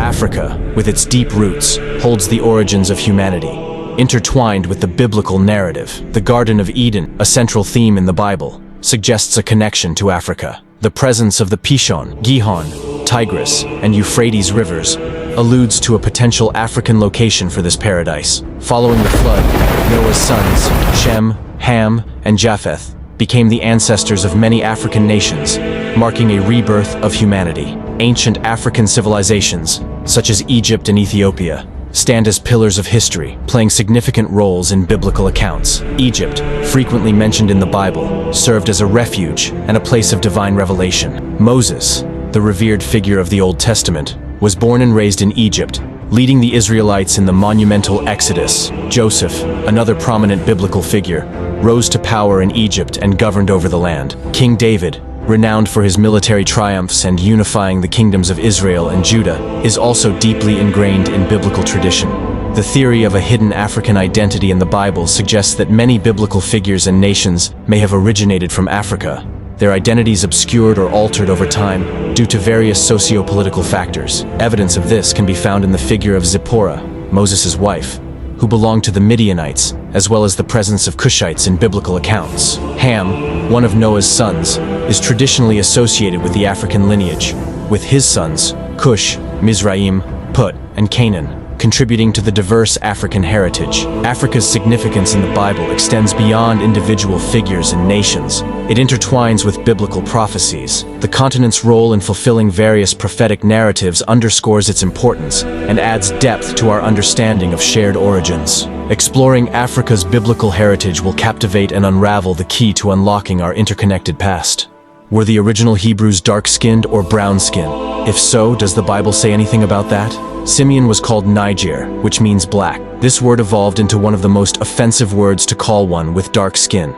Africa, with its deep roots, holds the origins of humanity. Intertwined with the biblical narrative, the Garden of Eden, a central theme in the Bible, suggests a connection to Africa. The presence of the Pishon, Gihon, Tigris, and Euphrates rivers alludes to a potential African location for this paradise. Following the flood, Noah's sons, Shem, Ham, and Japheth, became the ancestors of many African nations, marking a rebirth of humanity. Ancient African civilizations, such as Egypt and Ethiopia, stand as pillars of history, playing significant roles in biblical accounts. Egypt, frequently mentioned in the Bible, served as a refuge and a place of divine revelation. Moses, the revered figure of the Old Testament, was born and raised in Egypt, leading the Israelites in the monumental Exodus. Joseph, another prominent biblical figure, rose to power in Egypt and governed over the land. King David, renowned for his military triumphs and unifying the kingdoms of Israel and Judah, is also deeply ingrained in biblical tradition. The theory of a hidden African identity in the Bible suggests that many biblical figures and nations may have originated from Africa, their identities obscured or altered over time due to various socio-political factors. Evidence of this can be found in the figure of Zipporah, Moses' wife, who belonged to the Midianites, as well as the presence of Cushites in biblical accounts. Ham, one of Noah's sons, is traditionally associated with the African lineage, with his sons, Cush, Mizraim, Put, and Canaan, contributing to the diverse African heritage. Africa's significance in the Bible extends beyond individual figures and nations. It intertwines with biblical prophecies. The continent's role in fulfilling various prophetic narratives underscores its importance and adds depth to our understanding of shared origins. Exploring Africa's biblical heritage will captivate and unravel the key to unlocking our interconnected past. Were the original Hebrews dark-skinned or brown-skinned? If so, does the Bible say anything about that? Simeon was called Niger, which means black. This word evolved into one of the most offensive words to call one with dark skin,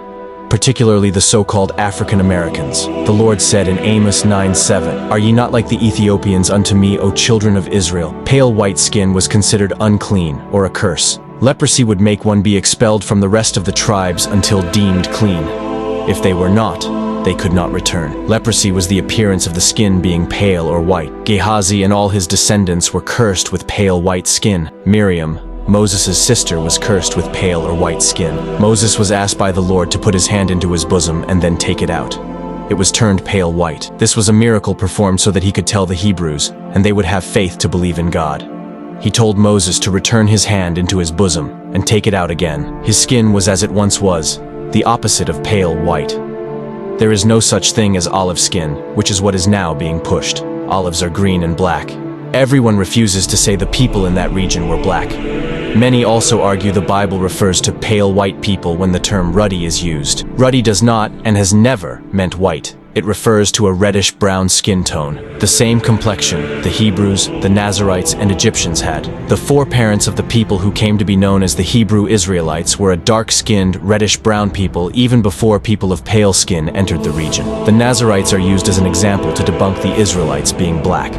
particularly the so-called African Americans. The Lord said in Amos 9:7, "Are ye not like the Ethiopians unto me, O children of Israel?" Pale white skin was considered unclean or a curse. Leprosy would make one be expelled from the rest of the tribes until deemed clean. If they were not, they could not return. Leprosy was the appearance of the skin being pale or white. Gehazi and all his descendants were cursed with pale white skin. Miriam, Moses' sister, was cursed with pale or white skin. Moses was asked by the Lord to put his hand into his bosom and then take it out. It was turned pale white. This was a miracle performed so that he could tell the Hebrews, and they would have faith to believe in God. He told Moses to return his hand into his bosom and take it out again. His skin was as it once was, the opposite of pale white. There is no such thing as olive skin, which is what is now being pushed. Olives are green and black. Everyone refuses to say the people in that region were black. Many also argue the Bible refers to pale white people when the term ruddy is used. Ruddy does not and has never meant white. It refers to a reddish-brown skin tone, the same complexion the Hebrews, the Nazarites, and Egyptians had. The foreparents of the people who came to be known as the Hebrew Israelites were a dark-skinned, reddish-brown people even before people of pale skin entered the region. The Nazarites are used as an example to debunk the Israelites being black.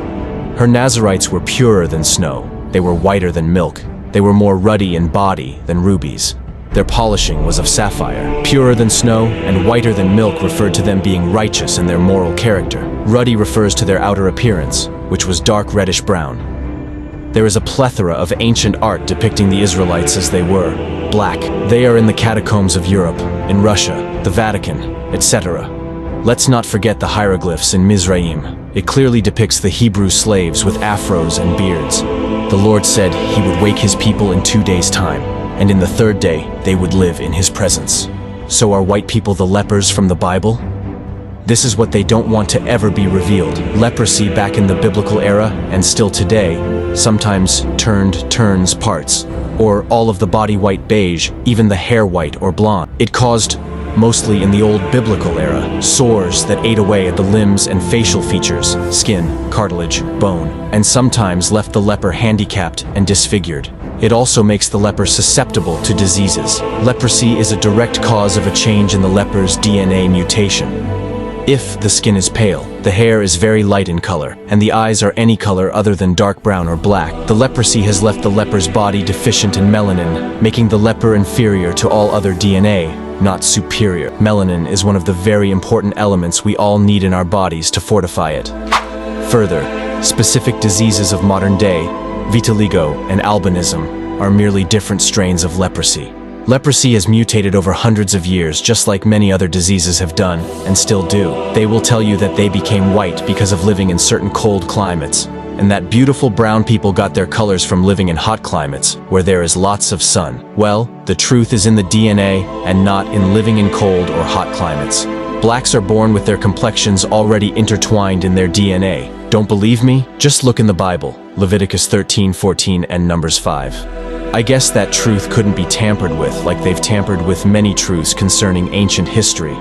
Her Nazarites were purer than snow. They were whiter than milk. They were more ruddy in body than rubies. Their polishing was of sapphire. Purer than snow and whiter than milk referred to them being righteous in their moral character. Ruddy refers to their outer appearance, which was dark reddish-brown. There is a plethora of ancient art depicting the Israelites as they were, black. They are in the catacombs of Europe, in Russia, the Vatican, etc. Let's not forget the hieroglyphs in Mizraim. It clearly depicts the Hebrew slaves with afros and beards. The Lord said he would wake his people in 2 days' time, and in the third day they would live in his presence. So are white people the lepers from the Bible? This is what they don't want to ever be revealed. Leprosy back in the biblical era, and still today, sometimes turns parts, or all of the body white beige, even the hair white or blonde. It caused, mostly in the old biblical era, sores that ate away at the limbs and facial features, skin, cartilage, bone, and sometimes left the leper handicapped and disfigured. It also makes the leper susceptible to diseases. Leprosy is a direct cause of a change in the leper's DNA mutation. If the skin is pale, the hair is very light in color, and the eyes are any color other than dark brown or black, the leprosy has left the leper's body deficient in melanin, making the leper inferior to all other DNA, not superior. Melanin is one of the very important elements we all need in our bodies to fortify it. Further, Specific diseases of modern day, vitiligo and albinism, are merely different strains of leprosy. Leprosy has mutated over hundreds of years, just like many other diseases have done, and still do. They will tell you that they became white because of living in certain cold climates, and that beautiful brown people got their colors from living in hot climates, where there is lots of sun. Well, the truth is in the DNA and not in living in cold or hot climates. Blacks are born with their complexions already intertwined in their DNA. Don't believe me? Just look in the Bible, Leviticus 13:14 and Numbers 5. I guess that truth couldn't be tampered with like they've tampered with many truths concerning ancient history.